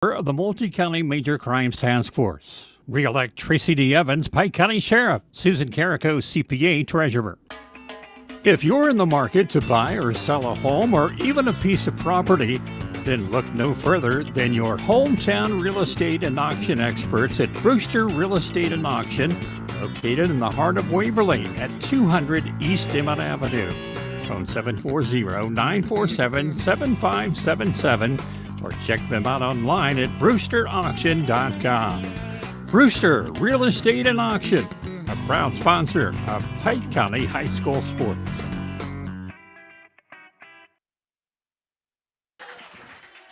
Of the Multi-County Major Crimes Task Force. Re-elect Tracey D Evans, Pike County Sheriff. Susan Carrico, CPA Treasurer. If you're in the market to buy or sell a home or even a piece of property, then look no further than your hometown real estate and auction experts at Brewster Real Estate and Auction, located in the heart of Waverly at 200 East Emmett Avenue. Phone 740-947-7577 or check them out online at brewsterauction.com. Brewster Real Estate and Auction, a proud sponsor of Pike County High School sports.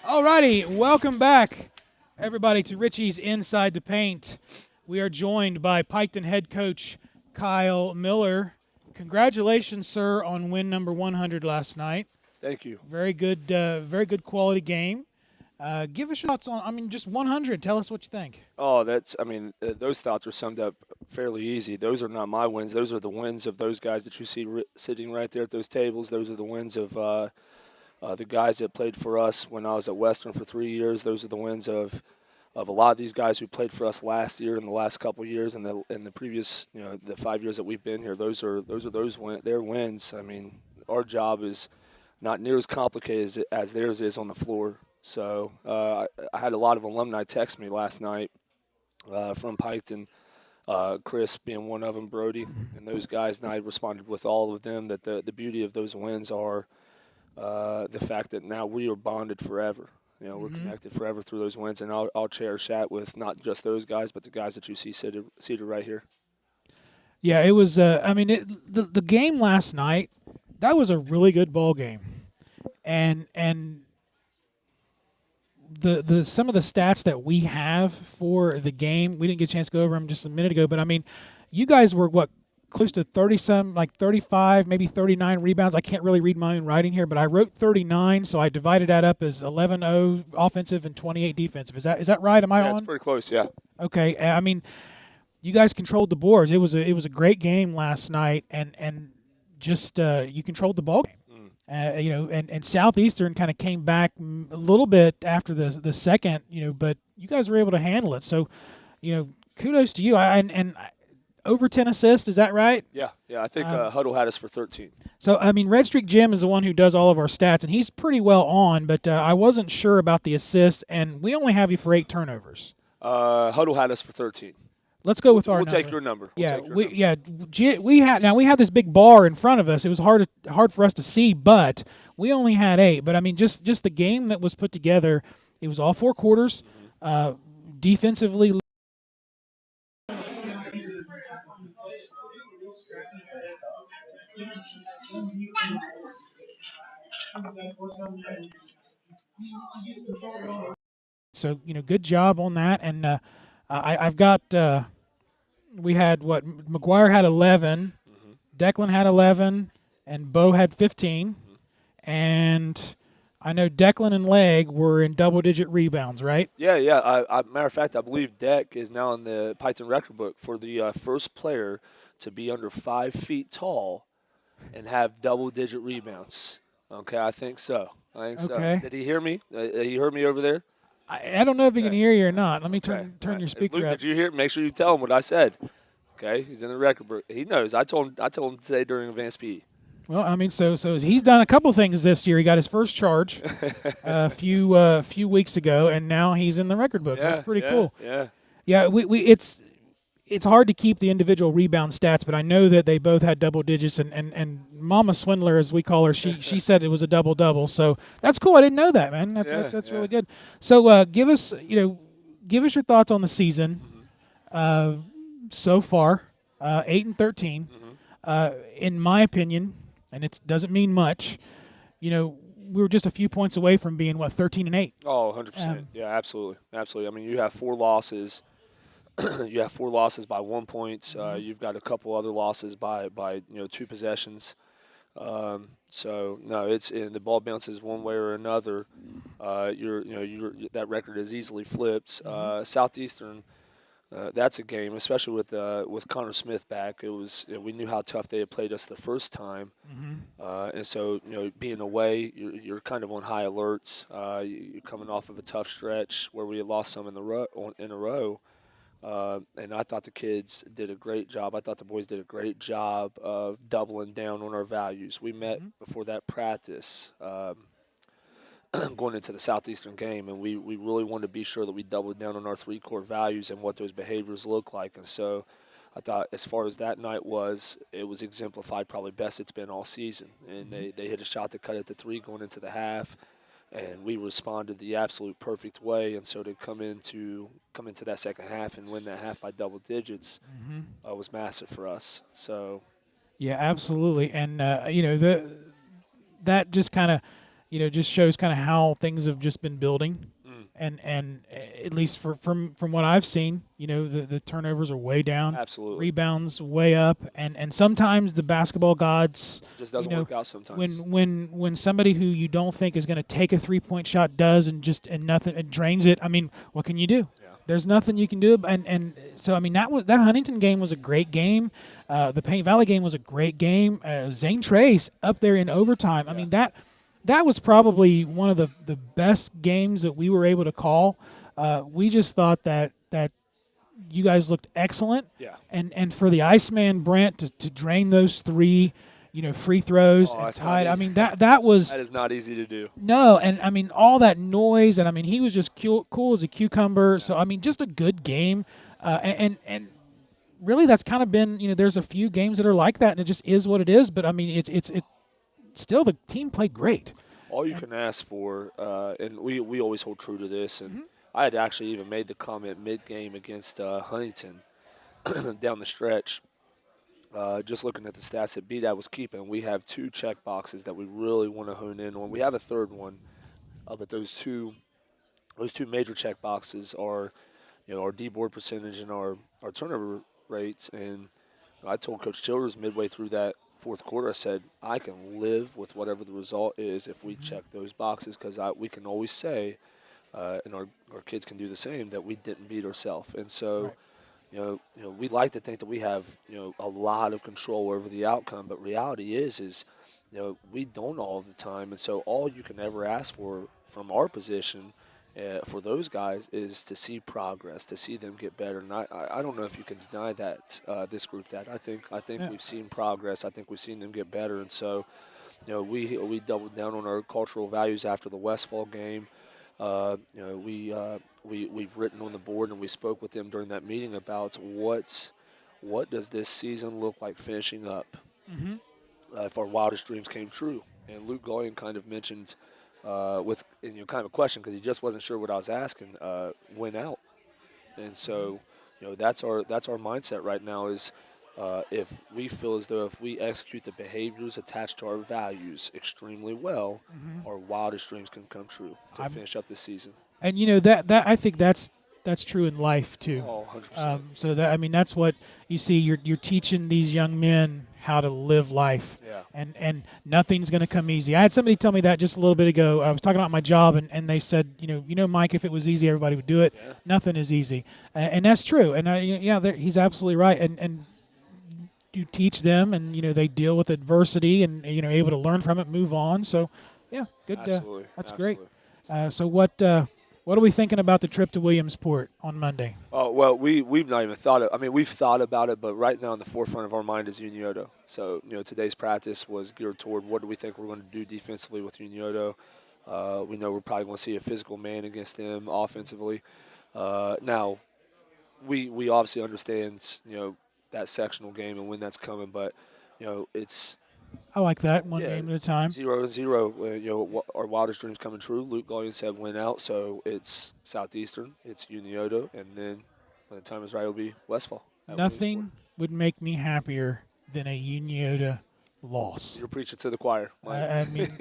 Alrighty, welcome back, everybody, to Ritchie's Inside the Paint. We are joined by Piketon head coach Kyle Miller. Congratulations, sir, on win number 100 last night. Thank you. Very good quality game. Give us your thoughts on, just 100. Tell us what you think. Oh, those thoughts are summed up fairly easy. Those are not my wins. Those are the wins of those guys that you see sitting right there at those tables. Those are the wins of the guys that played for us when I was at Western for 3 years. Those are the wins of a lot of these guys who played for us last year and the last couple of years and the previous, the 5 years that we've been here. Those are their wins. I mean, our job is not near as complicated as theirs is on the floor. So I had a lot of alumni text me last night from Piketon, Chris being one of them, Brody, and those guys, and I responded with all of them that the beauty of those wins are the fact that now we are bonded forever. We're connected forever through those wins, and I'll cherish that with not just those guys, but the guys that you see seated right here. Yeah, it was. The game last night, that was a really good ball game, and the some of the stats that we have for the game, we didn't get a chance to go over them just a minute ago. But you guys were close to 30-some, like 35, maybe 39 rebounds. I can't really read my own writing here, but I wrote 39, so I divided that up as 11-0 offensive and 28 defensive. Is that right? Am I on? Yeah, it's pretty close. Yeah. Okay. You guys controlled the boards. It was a great game last night, and just you controlled the ball game. And Southeastern kind of came back a little bit after the second, but you guys were able to handle it. So, kudos to you. And over 10 assists, is that right? Yeah. I think Huddle had us for 13. So, Red Streak Jim is the one who does all of our stats, and he's pretty well on, but I wasn't sure about the assists, and we only have you for 8 turnovers. Huddle had us for 13. Let's go with our We'll number. take your number. We had this big bar in front of us. It was hard for us to see, but we only had 8. But just the game that was put together, it was all 4 quarters. Defensively. So good job on that, and I've got. We had McGuire had 11, Declan had 11, and Bo had 15, and I know Declan and Leg were in double-digit rebounds, right? Yeah. Matter of fact, I believe Deck is now in the Piketon record book for the first player to be under 5 feet tall and have double-digit rebounds. Okay, I think so. Okay. Did he hear me? He heard me over there? I don't know if he can hear you or not. Let me turn your speaker Luke, up. did you hear? Make sure you tell him what I said. Okay, he's in the record book. He knows. I told him today during advanced PE. Well, so he's done a couple things this year. He got his first charge a few weeks ago, and now he's in the record book. Yeah, That's pretty cool. Yeah. It's hard to keep the individual rebound stats, but I know that they both had double digits, and Mama Swindler, as we call her, she said it was a double-double. So that's cool. I didn't know that, man. That's really good. So give us your thoughts on the season so far, 8-13. In my opinion, and it doesn't mean much, we were just a few points away from being 13-8. Oh, 100%. Yeah, absolutely. You have 4 losses. You have 4 losses by 1 point. You've got a couple other losses by 2 possessions. So no, it's the ball bounces one way or another. That record is easily flipped. Southeastern that's a game, especially with Connor Smith back. It was we knew how tough they had played us the first time, and so being away, you're kind of on high alerts. You're coming off of a tough stretch where we had lost some in a row, and I thought the kids did a great job. I thought the boys did a great job of doubling down on our values. We met before that practice. Going into the Southeastern game, and we really wanted to be sure that we doubled down on our 3 core values and what those behaviors look like. And so I thought as far as that night it was exemplified probably best it's been all season. And they hit a shot to cut it to 3 going into the half, and we responded the absolute perfect way. And so to come into that second half and win that half by double digits was massive for us. So yeah, absolutely. And that just kind of just shows kind of how things have just been building, and at least from what I've seen, the turnovers are way down, absolutely, rebounds way up, and sometimes the basketball gods just doesn't work out sometimes. When somebody who you don't think is going to take a 3-point shot does and nothing, it drains it. I mean, what can you do? Yeah. There's nothing you can do, and so I mean that Huntington game was a great game. The Paint Valley game was a great game. Zane Trace up there in overtime. Yeah. I mean that was probably one of the best games that we were able to call. We just thought that you guys looked excellent. Yeah. And for the Iceman Brent to drain those 3, free throws and tied. I mean that was that is not easy to do. No, and I mean all that noise, and I mean he was just cool as a cucumber. Yeah. So I mean just a good game, and really that's kind of been there's a few games that are like that, and it just is what it is. But I mean it's still the team played great. All you can ask for, and we always hold true to this, and I had actually even made the comment mid-game against Huntington down the stretch, just looking at the stats that BDAD was keeping. We have 2 check boxes that we really want to hone in on. We have a third one, but those two major check boxes are our D-board percentage and our turnover rates. And I told Coach Childers midway through that fourth quarter, I said, I can live with whatever the result is if we check those boxes, because we can always say, and our kids can do the same, that we didn't beat ourselves. And so, right. We like to think that we have, a lot of control over the outcome, but reality is we don't all the time. And so all you can ever ask for from our position for those guys is to see progress, to see them get better. And I don't know if you can deny that, this group, that I think yeah. We've seen progress. I think we've seen them get better. And so, we doubled down on our cultural values after the Westfall game. We've written on the board, and we spoke with them during that meeting about what does this season look like finishing up if our wildest dreams came true. And Luke Goyen kind of mentioned with kind of a question, because he just wasn't sure what I was asking, win out. And so that's our mindset right now is if we feel as though if we execute the behaviors attached to our values extremely well, our wildest dreams can come true to finish up this season. And that I think that's true in life too. Oh, 100%. So that's what you see. You're teaching these young men how to live life. Yeah. And nothing's going to come easy. I had somebody tell me that just a little bit ago. I was talking about my job, and they said, Mike, if it was easy, everybody would do it. Yeah. Nothing is easy, and that's true. And he's absolutely right. And you teach them, and they deal with adversity, and able to learn from it, move on. So, yeah, good. Absolutely. That's Absolutely. Great. So what are we thinking about the trip to Williamsport on Monday? Oh, well, we've not even thought of. I mean, we've thought about it, but right now in the forefront of our mind is Unioto. So, today's practice was geared toward what do we think we're going to do defensively with Unioto. We know we're probably going to see a physical man against them offensively. Now, we obviously understand, that sectional game and when that's coming, but, it's. I like that, one game at a time. 0-0. Our wildest dreams coming true. Luke Goyen said win out, so it's Southeastern, it's Unioto, and then when the time is right, it'll be Westfall. Nothing would make me happier than a Unioto loss. You're preaching to the choir. I mean,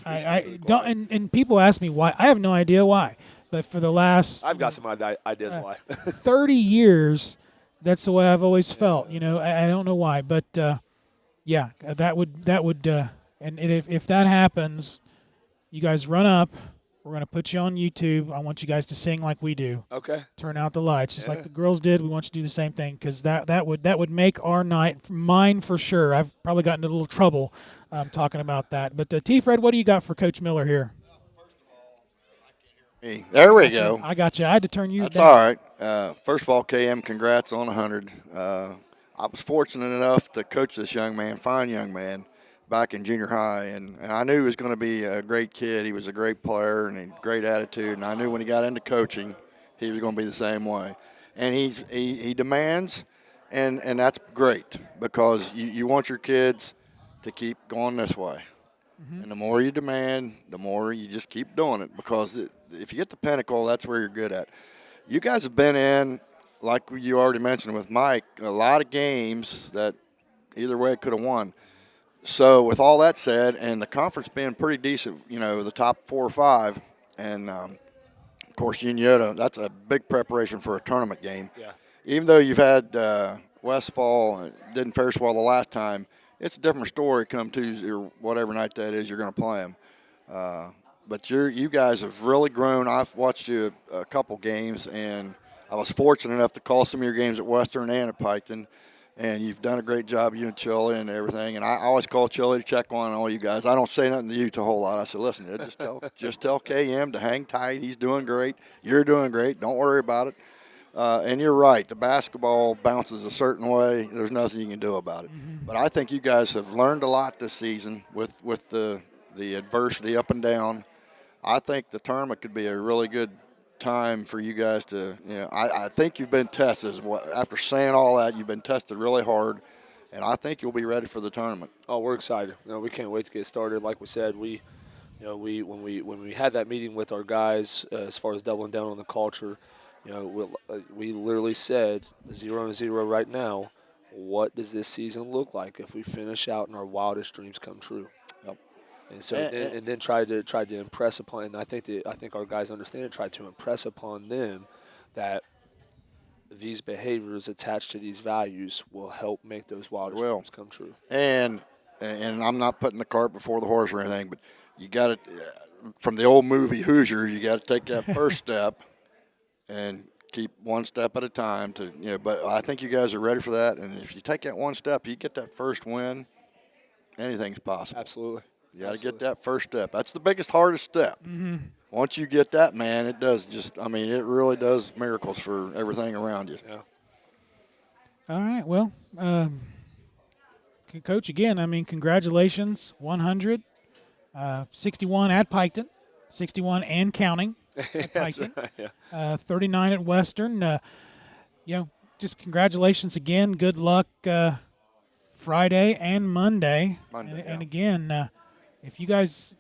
I don't. And people ask me why. I have no idea why. But for the last, I've got some ideas why. 30 years, that's the way I've always felt. I don't know why, but. Yeah, that would, and if that happens, you guys run up We're going to put you on YouTube. I want you guys to sing like we do. Okay. Turn out the lights, just like the girls did. We want you to do the same thing, because that would make our night, mine for sure. I've probably gotten into a little trouble talking about that. But T-Fred, what do you got for Coach Miller here? Hey, there we go. I got you. I had to turn you That's down. all right. First of all, KM, congrats on 100. I was fortunate enough to coach this young man, fine young man, back in junior high, and I knew he was going to be a great kid. He was a great player and a great attitude, and I knew when he got into coaching, he was going to be the same way. And he demands, and that's great, because you want your kids to keep going this way. Mm-hmm. And the more you demand, the more you just keep doing it, because if you get the pinnacle, that's where you're good at. You guys have been in, like you already mentioned with Mike, a lot of games that either way could have won. So with all that said, and the conference being pretty decent, the top 4 or 5, and of course Uniota, that's a big preparation for a tournament game. Yeah. Even though you've had Westfall, didn't fare so well the last time, it's a different story come Tuesday or whatever night that is you're going to play them. But you guys have really grown. I've watched you a couple games, and I was fortunate enough to call some of your games at Western and at Piketon. And you've done a great job, you and Chili and everything. And I always call Chili to check on all you guys. I don't say nothing to you a whole lot. I said, listen, just tell KM to hang tight. He's doing great. You're doing great. Don't worry about it. And you're right. The basketball bounces a certain way. There's nothing you can do about it. Mm-hmm. But I think you guys have learned a lot this season with the adversity up and down. I think the tournament could be a really good time for you guys to, I think you've been tested. After saying all that, you've been tested really hard, and I think you'll be ready for the tournament. Oh, we're excited. We can't wait to get started. Like we said, when we had that meeting with our guys as far as doubling down on the culture, we literally said 0-0 right now. What does this season look like if we finish out and our wildest dreams come true? And so, and then try to impress upon. And I think our guys understand it. Try to impress upon them that these behaviors attached to these values will help make those wildest dreams come true. And I'm not putting the cart before the horse or anything, but you got to, from the old movie Hoosiers, you got to take that first step and keep one step at a time. But I think you guys are ready for that. And if you take that one step, you get that first win. Anything's possible. Absolutely. You got to get that first step. That's the biggest, hardest step. Mm-hmm. Once you get that, man, it does it really does miracles for everything around you. Yeah. All right. Well, Coach, again, congratulations, 100, 61 at Piketon, 61 and counting at Piketon, right, yeah. 39 at Western. Just congratulations again. Good luck Friday and Monday. And again, if you guys,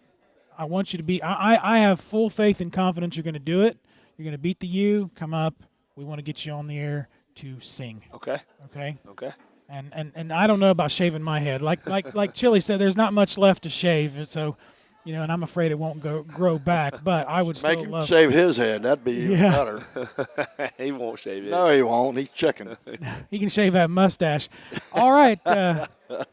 I want you to be, I have full faith and confidence you're going to do it. You're going to beat the U, come up. We want to get you on the air to sing. Okay. Okay. Okay. And I don't know about shaving my head. Like Chili said, there's not much left to shave. So, and I'm afraid it won't grow back. But I would make still him love shave his head. That'd be even better. He won't shave it. No, he won't. He's chicken. He can shave that mustache. All right,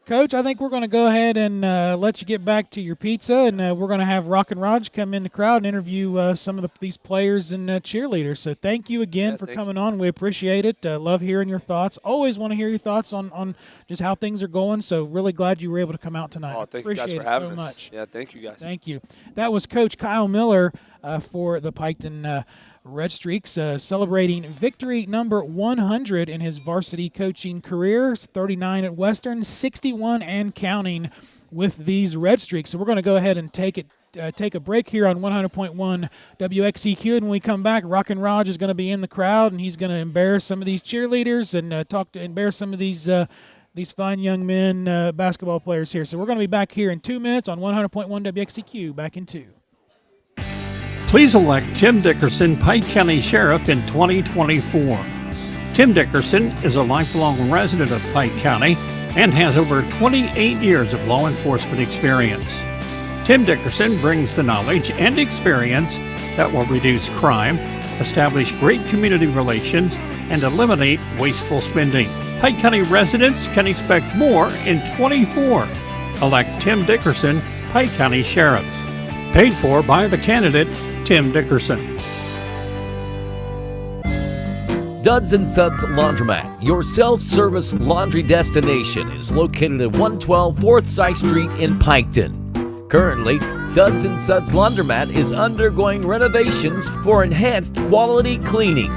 Coach. I think we're going to go ahead and let you get back to your pizza, and we're going to have Rockin Raj come in the crowd and interview some of these players and cheerleaders. So thank you again for coming on. We appreciate it. Love hearing your thoughts. Always want to hear your thoughts on just how things are going. So really glad you were able to come out tonight. Oh, thank you guys for having us. Much. Yeah, thank you guys. Thank you. That was Coach Kyle Miller for the Piketon Redstreaks, celebrating victory number 100 in his varsity coaching career. 39 at Western, 61 and counting with these Redstreaks. So we're going to go ahead and take a break here on 100.1 WXEQ, and when we come back, Rockin Raj is going to be in the crowd, and he's going to embarrass some of these cheerleaders and embarrass some of these fine young men basketball players here. So we're going to be back here in 2 minutes on 100.1 WXEQ. Back in 2. Please elect Tim Dickerson Pike County Sheriff in 2024. Tim Dickerson is a lifelong resident of Pike County and has over 28 years of law enforcement experience. Tim Dickerson brings the knowledge and experience that will reduce crime, establish great community relations, and eliminate wasteful spending. Pike County residents can expect more in 24. Elect Tim Dickerson, Pike County Sheriff. Paid for by the candidate Tim Dickerson. Duds and Suds Laundromat, your self-service laundry destination, is located at 112 4th Side Street in Piketon. Currently, Duds and Suds Laundromat is undergoing renovations for enhanced quality cleaning.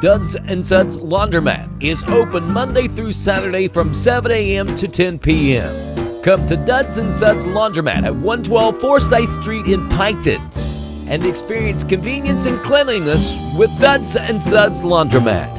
Duds and Suds Laundromat is open Monday through Saturday from 7 a.m. to 10 p.m. Come to Duds and Suds Laundromat at 112 4th Side Street in Piketon and experience convenience and cleanliness with Duds and Suds Laundromat.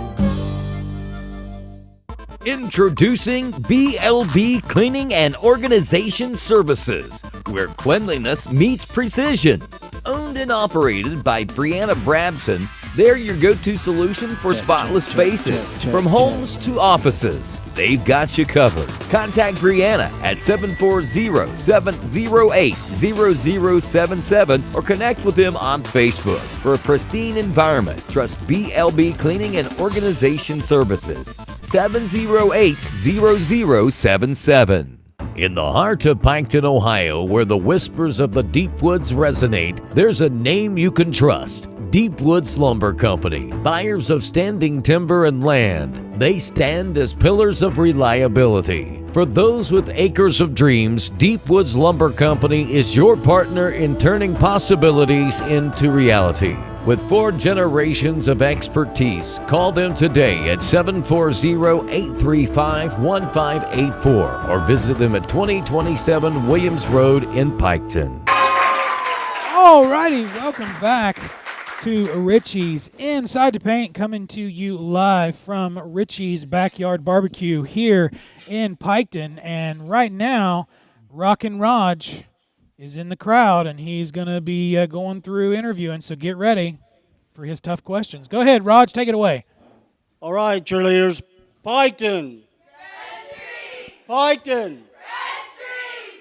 Introducing BLB Cleaning and Organization Services, where cleanliness meets precision. Owned and operated by Brianna Brabson, they're your go-to solution for spotless spaces, from homes to offices. They've got you covered. Contact Brianna at 740-708-0077 or connect with them on Facebook. For a pristine environment, trust BLB Cleaning and Organization Services, 708-0077. In the heart of Piketon, Ohio, where the whispers of the deep woods resonate, there's a name you can trust. Deep Woods Lumber Company, buyers of standing timber and land. They stand as pillars of reliability. For those with acres of dreams, Deep Woods Lumber Company is your partner in turning possibilities into reality. With 4 generations of expertise, call them today at 740-835-1584 or visit them at 2027 Williams Road in Piketon. All righty, welcome back to Ritchies Inside the Paint, coming to you live from Ritchie's Backyard Barbecue here in Piketon. And right now, Rockin Raj is in the crowd, and he's going to be going through interviewing, so get ready for his tough questions. Go ahead, Raj, take it away. All right, cheerleaders. Piketon. Piketon.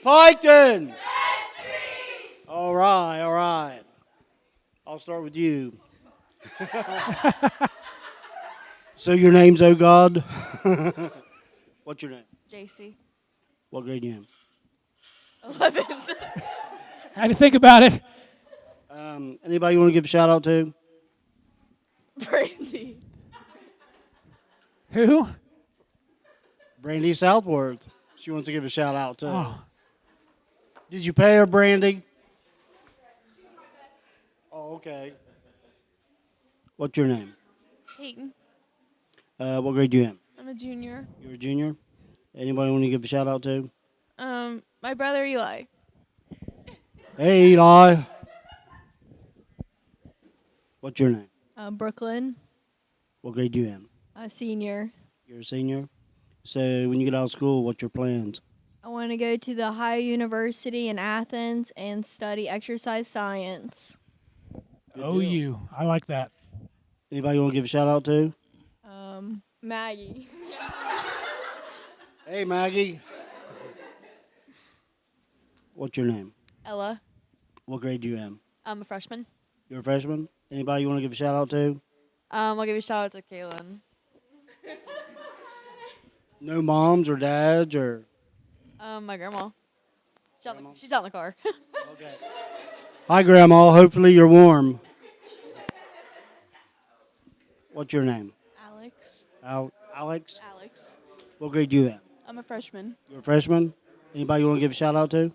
Piketon. All right, all right. I'll start with you. So your name's Oh God? What's your name? JC. What grade are you in? 11th. I had to think about it. Anybody you want to give a shout out to? Brandy. Who? Brandy Southworth. She wants to give a shout out to. Oh. Did you pay her, Brandy? Oh, okay. What's your name? Peyton. What grade you in? I'm a junior. You're a junior. Anybody want to give a shout out to? My brother Eli. Hey, Eli. What's your name? Brooklyn. What grade you in? Senior. You're a senior. So when you get out of school, what's your plans? I want to go to the Ohio University in Athens and study exercise science. OU. I like that. Anybody you want to give a shout out to? Maggie. Hey, Maggie. What's your name? Ella. What grade you in? I'm a freshman. You're a freshman. Anybody you want to give a shout out to? I'll give a shout out to Kaylin. No moms or dads or? My grandma. She's out in the car. Okay. Hi, Grandma. Hopefully you're warm. What's your name? Alex. Alex? Alex. What grade you in? I'm a freshman. You're a freshman. Anybody you want to give a shout out to?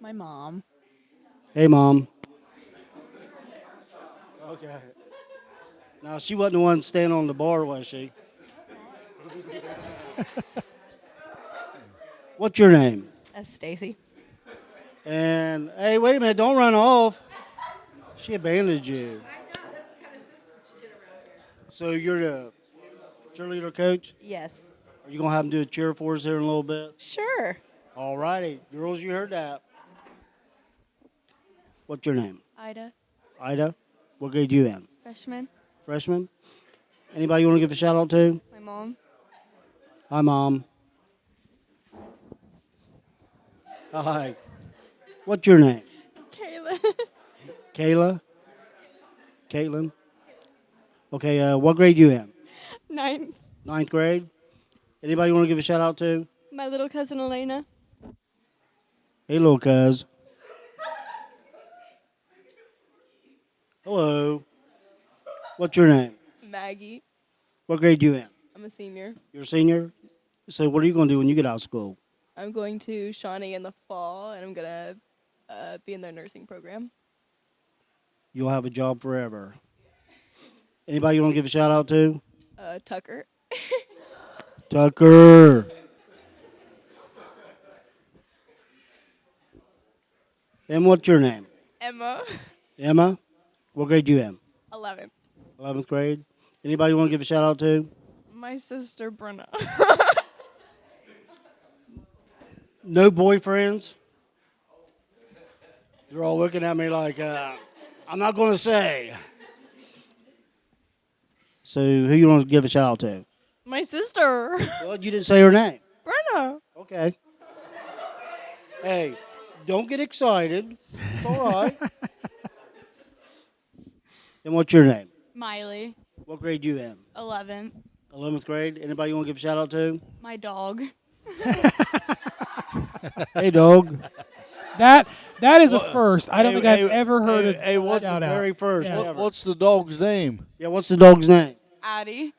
My mom. Hey, Mom. Okay. Now, she wasn't the one standing on the bar, was she? What's your name? That's Stacy. And, hey, wait a minute. Don't run off. She abandoned you. So you're the cheerleader coach? Yes. Are you going to have them do a cheer for us here in a little bit? Sure. All righty. Girls, you heard that. What's your name? Ida. Ida. What grade you in? Freshman. Freshman. Anybody you want to give a shout out to? My mom. Hi, Mom. Hi. What's your name? Kayla. Kayla? Caitlin? Okay, what grade you in? 9th. 9th grade. Anybody you want to give a shout out to? My little cousin Elena. Hey, little cuz. Hello. What's your name? Maggie. What grade you in? I'm a senior. You're a senior? So what are you going to do when you get out of school? I'm going to Shawnee in the fall, and I'm going to be in their nursing program. You'll have a job forever. Anybody you want to give a shout out to? Tucker. Tucker. And what's your name? Emma. Emma? What grade you in? 11th. 11th grade. Anybody you want to give a shout out to? My sister, Brenna. No boyfriends? They're all looking at me like, I'm not going to say. So who you want to give a shout out to? My sister. Well, you didn't say her name. Brenna. Okay. Hey, don't get excited. It's all right. And what's your name? Miley, What grade you in? 11th. 11th grade. Anybody you want to give a shout out to? My dog. Hey, dog. That is a first. I don't think I've ever heard Hey, a what's shout the out. very first? Yeah. What's the dog's name? Yeah, what's the dog's name? Addie.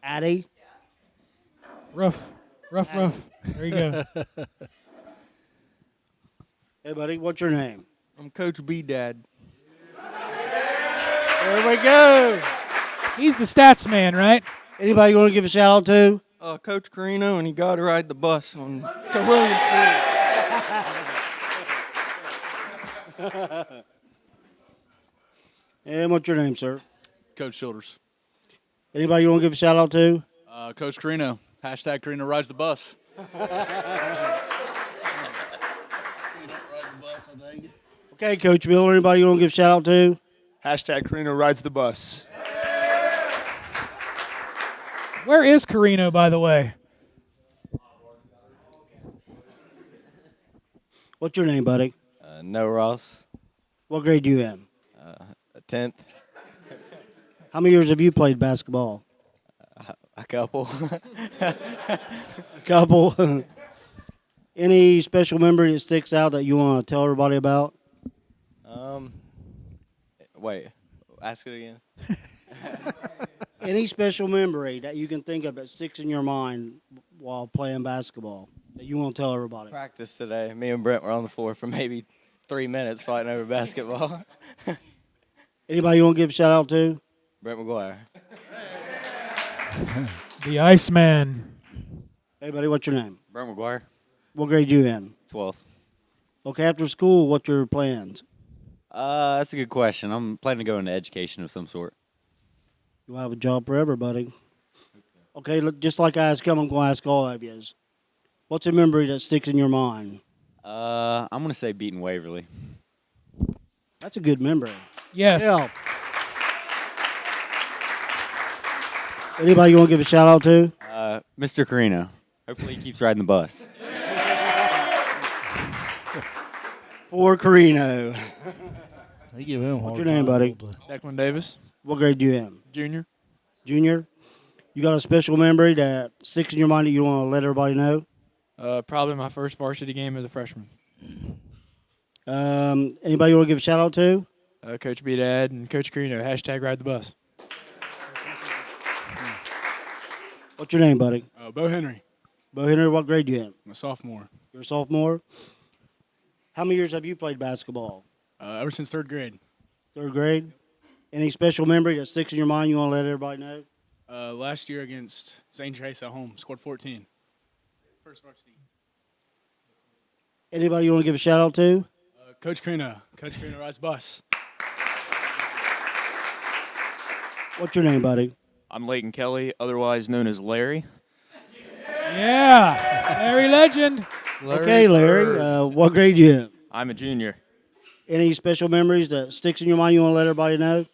Addie. Rough. There you go. Hey, buddy, what's your name? I'm Coach B Dad. There we go. He's the stats man, right? Anybody you want to give a shout out to? Coach Carino, and he got to ride the bus on to William Street. And what's your name, sir? Coach Shoulders. Anybody you want to give a shout out to? Coach Carino. Hashtag Carino rides the bus. Okay, Coach Miller, anybody you want to give a shout out to? Hashtag Carino rides the bus. Where is Carino, by the way? What's your name, buddy? No Ross. What grade you in? 10th. How many years have you played basketball? A couple. A couple. Any special memory that sticks out that you want to tell everybody about? Wait. Ask it again. Any special memory that you can think of that sticks in your mind while playing basketball that you want to tell everybody? Practice today. Me and Brent were on the floor for maybe 3 minutes fighting over basketball. Anybody you want to give a shout out to? Brent McGuire. The Iceman. Hey, buddy, what's your name? Brent McGuire. What grade you in? 12th. Okay, after school, what's your plans? That's a good question. I'm planning to go into education of some sort. You'll have a job forever, buddy. Okay, look, just like I asked him, I'm going to ask all of you. What's a memory that sticks in your mind? I'm going to say beating Waverly. That's a good memory. Yes. Yeah. Anybody you want to give a shout out to? Mr. Carino. Hopefully he keeps riding the bus. Poor Carino. They give him a hard What's your name, time buddy? all day. Declan Davis, What grade you in? Junior. Junior? You got a special memory that sticks in your mind that you want to let everybody know? Probably my first varsity game as a freshman. Anybody you want to give a shout out to? Coach B Dad and Coach Carino. Hashtag ride the bus. What's your name, buddy? Bo Henry. Bo Henry, what grade you in? I'm a sophomore. You're a sophomore? How many years have you played basketball? Ever since third grade. Third grade? Any special memory that sticks in your mind you want to let everybody know? Last year against St. Trace at home, scored 14. First varsity. Anybody you want to give a shout out to? Coach Carino. Coach Carino rides the bus. What's your name, buddy? I'm Leighton Kelly, otherwise known as Larry. Yeah. Larry Legend. Okay, Larry. What grade you in? I'm a junior. Any special memories that sticks in your mind you want to let everybody know?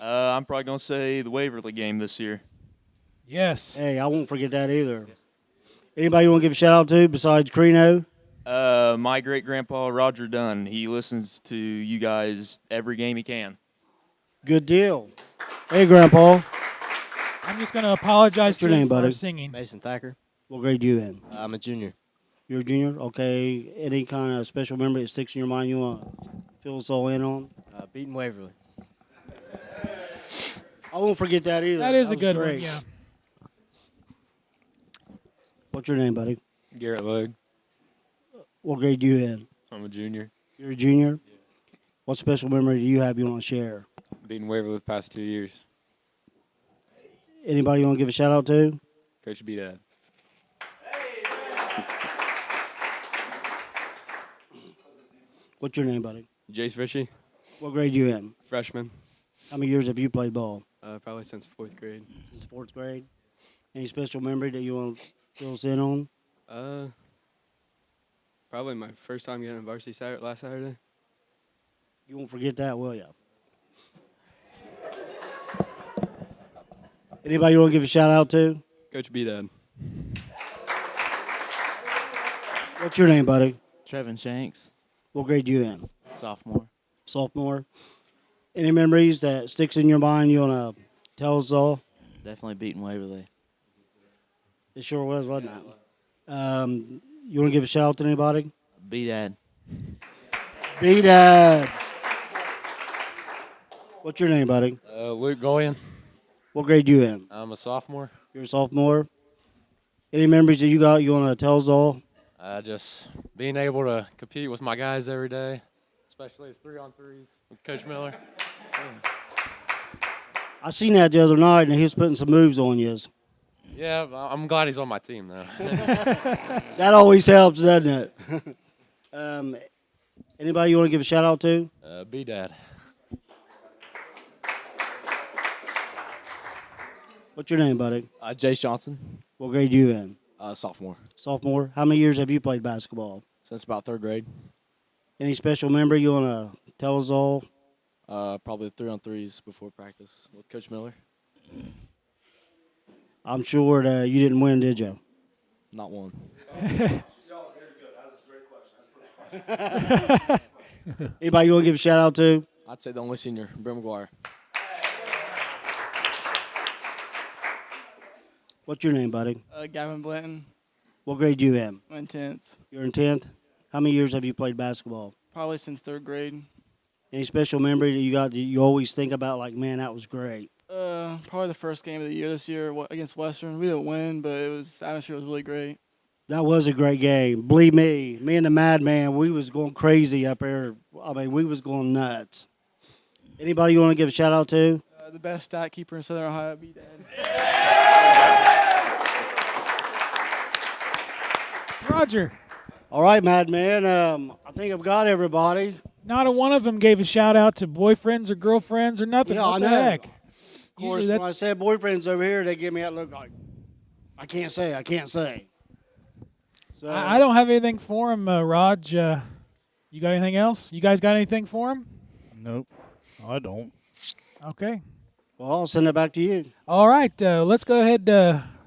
I'm probably going to say the Waverly game this year. Yes. Hey, I won't forget that either. Anybody you want to give a shout out to besides Carino? My great-grandpa, Roger Dunn, he listens to you guys every game he can. Good deal. Hey, Grandpa. I'm just going to apologize What's your to him name, for buddy? our singing. Mason Thacker. What grade you in? I'm a junior. You're a junior? Okay. Any kind of special memory that sticks in your mind you want to fill us all in on? Beating Waverly. I won't forget that either. That is a was good great. one, yeah. What's your name, buddy? Garrett Logue. What grade do you in? I'm a junior. You're a junior? Yeah. What special memory do you have you want to share? Beating Waverly the past 2 years. Anybody you want to give a shout out to? Coach B Dad. What's your name, buddy? Jace Ritchie. What grade you in? Freshman. How many years have you played ball? Probably since 4th grade. Since 4th grade. Any special memory that you want to fill us in on? Probably my first time getting varsity last Saturday. You won't forget that, will you? Anybody you want to give a shout out to? Coach B Dad. What's your name, buddy? Trevin Shanks, What grade you in? sophomore. Sophomore. Any memories that sticks in your mind you want to tell us all? Definitely beating Waverly. It sure was, wasn't it? You want to give a shout out to anybody? B-Dad. B-Dad. What's your name, buddy? Luke Goyen. What grade you in? I'm a sophomore. You're a sophomore. Any memories that you got you want to tell us all? Just being able to compete with my guys every day, especially as 3-on-3s with Coach Miller. I seen that the other night, and he was putting some moves on you. Yeah, I'm glad he's on my team, though. That always helps, doesn't it? Anybody you want to give a shout out to? B-Dad. What's your name, buddy? Jace Johnson. What grade you in? Sophomore. Sophomore. How many years have you played basketball? Since about 3rd grade. Any special memory you want to tell us all? Probably 3-on-3s before practice with Coach Miller. I'm sure that you didn't win, did you? Not one. Anybody you want to give a shout out to? I'd say the only senior, Brent McGuire. What's your name, buddy? Gavin Blanton. What grade you in? I'm in 10th. You're in 10th? How many years have you played basketball? Probably since 3rd grade. Any special memory that you got that you always think about, like, man, that was great? Probably the first game of the year this year against Western. We didn't win, but the atmosphere was really great. That was a great game. Believe me and the Madman, we was going crazy up there. I mean, we was going nuts. Anybody you want to give a shout out to? The best stat keeper in Southern Ohio, B-Dad. Roger. All right, Madman. I think I've got everybody. Not a one of them gave a shout out to boyfriends or girlfriends or nothing. Yeah, what I the know. heck? Of course, when I said boyfriends over here, they give me that look like, I can't say. So I don't have anything for him, Raj. You got anything else? You guys got anything for him? Nope, I don't. Okay. Well, I'll send it back to you. All right. Let's go ahead.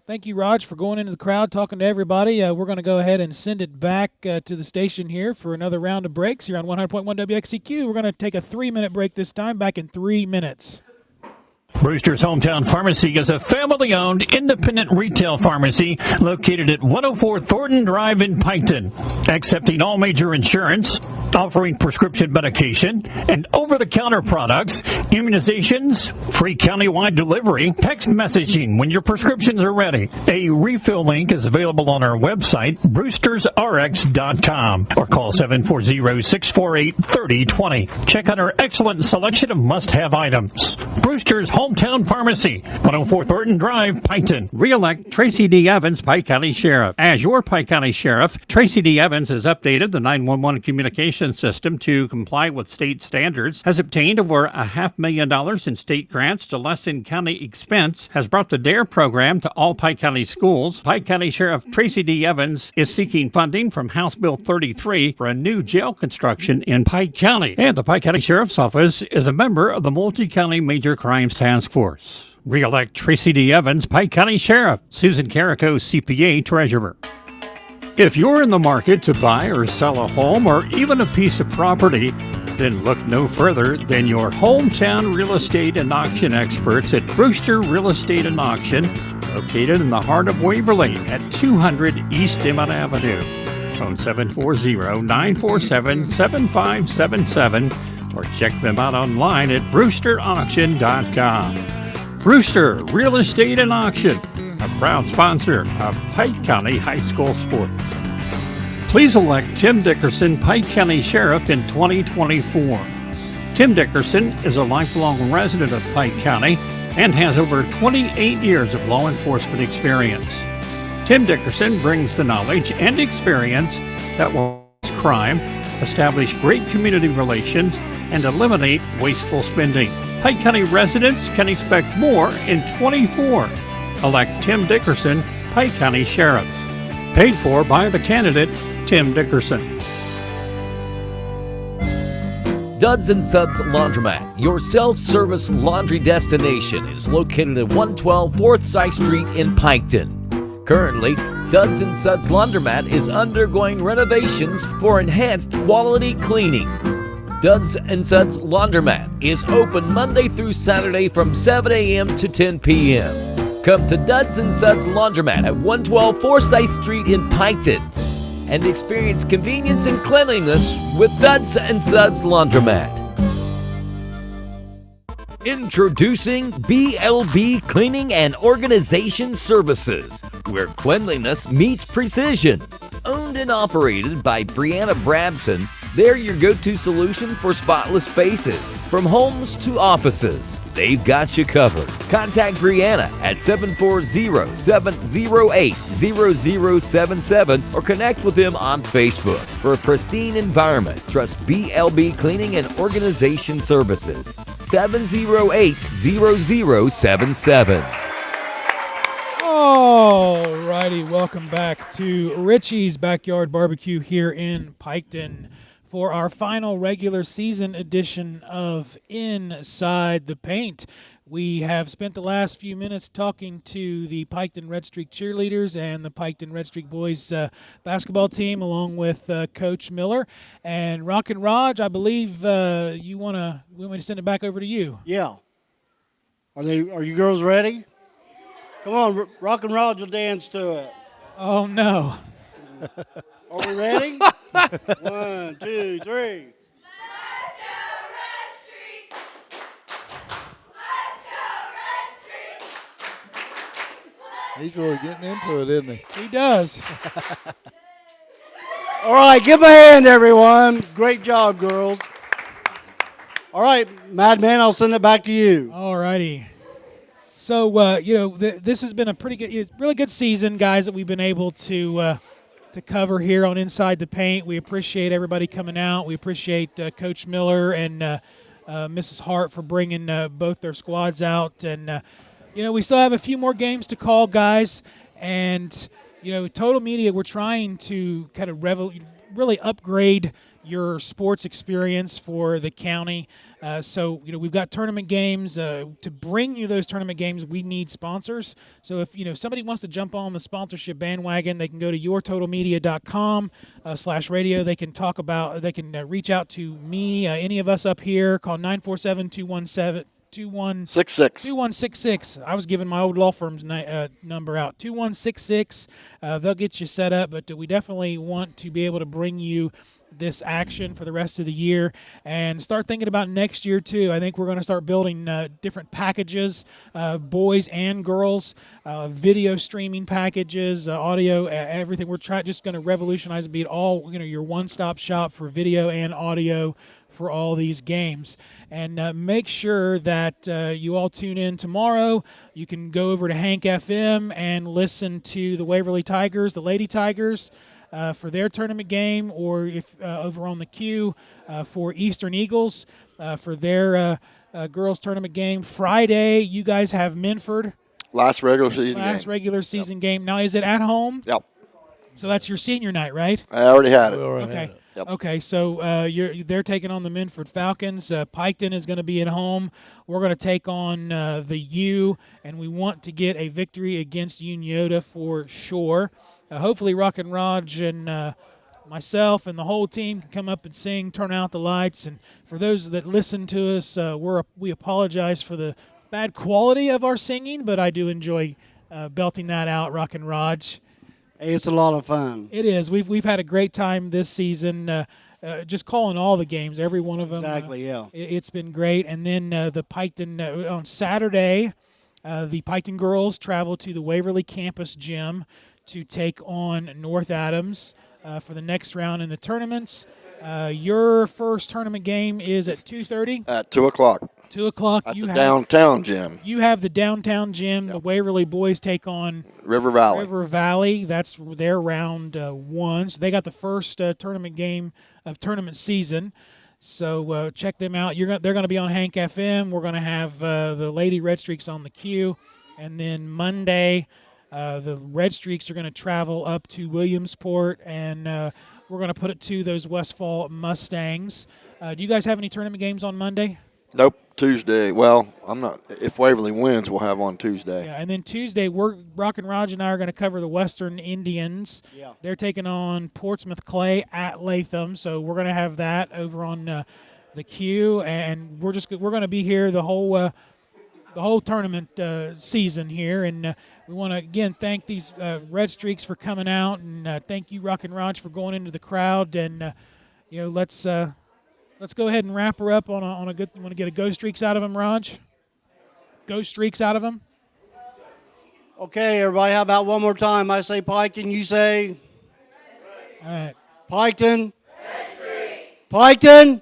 Thank you, Raj, for going into the crowd, talking to everybody. We're going to go ahead and send it back to the station here for another round of breaks here on 100.1 WXCQ. We're going to take a 3-minute break this time, back in 3 minutes. Brewster's Hometown Pharmacy is a family-owned, independent retail pharmacy located at 104 Thornton Drive in Piketon, accepting all major insurance, offering prescription medication and over-the-counter products, immunizations, free countywide delivery, text messaging when your prescriptions are ready. A refill link is available on our website, brewstersrx.com, or call 740-648-3020. Check out our excellent selection of must-have items. Brewster's Hometown Pharmacy, 104 Thornton Drive, Piketon. Re-elect Tracey D Evans, Pike County Sheriff. As your Pike County Sheriff, Tracey D Evans has updated the 911 communication system to comply with state standards, has obtained over $500,000 in state grants to lessen county expense, has brought the DARE program to all Pike County schools. Pike County Sheriff Tracey D Evans is seeking funding from House Bill 33 for a new jail construction in Pike County. And the Pike County Sheriff's Office is a member of the Multi-County Major Crimes Task Force. Re-elect Tracey D Evans, Pike County Sheriff. Susan Carrico, CPA, Treasurer. If you're in the market to buy or sell a home or even a piece of property, then look no further than your hometown real estate and auction experts at Brewster Real Estate and Auction, located in the heart of Waverly at 200 East Emmett Avenue. Phone 740-947-7577 or check them out online at brewsterauction.com. Brewster Real Estate and Auction, a proud sponsor of Pike County High School sports. Please elect Tim Dickerson Pike County Sheriff in 2024. Tim Dickerson is a lifelong resident of Pike County and has over 28 years of law enforcement experience. Tim Dickerson brings the knowledge and experience that will reduce crime, establish great community relations, and eliminate wasteful spending. Pike County residents can expect more in 24. Elect Tim Dickerson, Pike County Sheriff. Paid for by the candidate, Tim Dickerson. Duds and Suds Laundromat, your self-service laundry destination, is located at 112 4th Side Street in Piketon. Currently, Duds and Suds Laundromat is undergoing renovations for enhanced quality cleaning. Duds and Suds Laundromat is open Monday through Saturday from 7 a.m. to 10 p.m. Come to Duds and Suds Laundromat at 112 4th Side Street in Piketon and experience convenience and cleanliness with Duds and Suds Laundromat. Introducing BLB Cleaning and Organization Services, where cleanliness meets precision. Owned and operated by Brianna Brabson, they're your go-to solution for spotless spaces, from homes to offices. They've got you covered. Contact Brianna at 740-708-0077 or connect with them on Facebook. For a pristine environment, trust BLB Cleaning and Organization Services. 708-0077. All righty, welcome back to Ritchie's Backyard Barbecue here in Piketon for our final regular season edition of Inside the Paint. We have spent the last few minutes talking to the Piketon Redstreak cheerleaders and the Piketon Redstreak boys basketball team, along with Coach Miller. And Rockin Raj, I believe you want me to send it back over to you. Yeah. Are you girls ready? Come on, Rockin Raj will dance to it. Oh no. Are we ready? 1, 2, 3. He's really getting into it, isn't he? He does. All right, give a hand, everyone. Great job, girls. All right, Madman, I'll send it back to you. All righty. So, this has been a really good season, guys, that we've been able to cover here on Inside the Paint. We appreciate everybody coming out. We appreciate Coach Miller and Mrs. Hart for bringing both their squads out. And, we still have a few more games to call, guys. And, Total Media, we're trying to kind of really upgrade your sports experience for the county. So we've got tournament games. To bring you those tournament games, we need sponsors. So if somebody wants to jump on the sponsorship bandwagon, they can go to yourtotalmedia.com/radio. They can reach out to me, any of us up here. Call 947-217-2166. I was giving my old law firm's number out. 2166. They'll get you set up, but we definitely want to be able to bring you this action for the rest of the year and start thinking about next year too. I think we're going to start building different packages, boys and girls, video streaming packages, audio, everything. We're just going to revolutionize and be all your one-stop shop for video and audio for all these games. And make sure that you all tune in tomorrow. You can go over to Hank FM and listen to the Waverly Tigers, the Lady Tigers, for their tournament game, or if over on the queue for Eastern Eagles for their girls tournament game. Friday, you guys have Minford. Last regular season game. Now, is it at home? Yep. So that's your senior night, right? I already had it. Okay. Yep. Okay, so they're taking on the Minford Falcons. Piketon is going to be at home. We're going to take on the U, and we want to get a victory against Uniota for sure. Hopefully Rockin Raj and myself and the whole team can come up and sing, turn out the lights. And for those that listen to us, we apologize for the bad quality of our singing, but I do enjoy belting that out, Rockin Raj. Hey, it's a lot of fun. It is. We've had a great time this season, just calling all the games, every one of them. Exactly, yeah. It's been great. And then the Piketon on Saturday, The Piketon girls travel to the Waverly campus gym to take on North Adams for the next round in the tournaments. Your first tournament game is at 2:30? At 2 o'clock. 2 o'clock. At the downtown gym. You have the downtown gym. The Waverly boys take on River Valley. River Valley. That's their round one. So they got the first tournament game of tournament season. So check them out. They're going to be on Hank FM. We're going to have the Lady Redstreaks on the queue. And then Monday, the Redstreaks are going to travel up to Williamsport, and we're going to put it to those Westfall Mustangs. Do you guys have any tournament games on Monday? Nope, Tuesday. Well, I'm not. If Waverly wins, we'll have on Tuesday. Yeah, and then Tuesday, Rockin Raj and I are going to cover the Western Indians. Yeah. They're taking on Portsmouth Clay at Latham, so we're going to have that over on the queue, and we're going to be here the whole tournament season here, and we want to again thank these Redstreaks for coming out, and thank you Rockin Raj for going into the crowd, and let's go ahead and wrap her up on a good. You want to get a Go Streaks out of him, Raj? Go Streaks out of him. Okay, everybody, how about one more time? I say Piketon, you say? All right. Piketon? Piketon?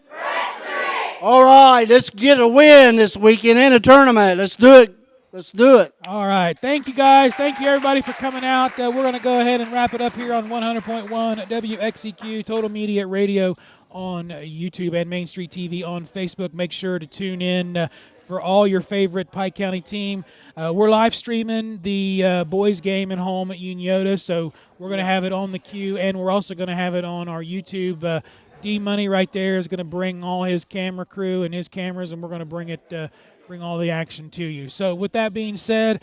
All right, let's get a win this weekend in a tournament. Let's do it. Let's do it. All right. Thank you, guys. Thank you, everybody, for coming out. We're going to go ahead and wrap it up here on 100.1 WXEQ Total Media Radio on YouTube and Main Street TV on Facebook. Make sure to tune in for all your favorite Pike County team. We're live streaming the boys game at home at Unioda, so we're going to have it on the queue, and we're also going to have it on our YouTube. D-Money right there is going to bring all his camera crew and his cameras, and we're going to bring all the action to you. So with that being said,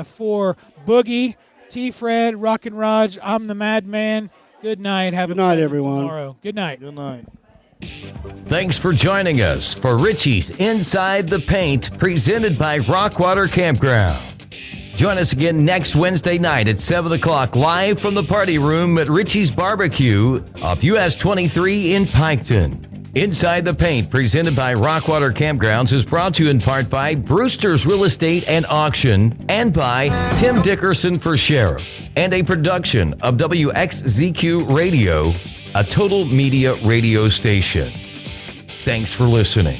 for Boogie, T-Fred, Rockin Raj, I'm the Madman. Good night. Have a good night, everyone. Tomorrow. Good night. Good night. Thanks for joining us for Ritchie's Inside the Paint, presented by Rockwater Campground. Join us again next Wednesday night at 7 o'clock, live from the party room at Ritchie's Barbecue off US 23 in Piketon. Inside the Paint, presented by Rockwater Campgrounds, is brought to you in part by Brewster's Real Estate and Auction and by Tim Dickerson for Sheriff, and a production of WXZQ Radio, a total media radio station. Thanks for listening.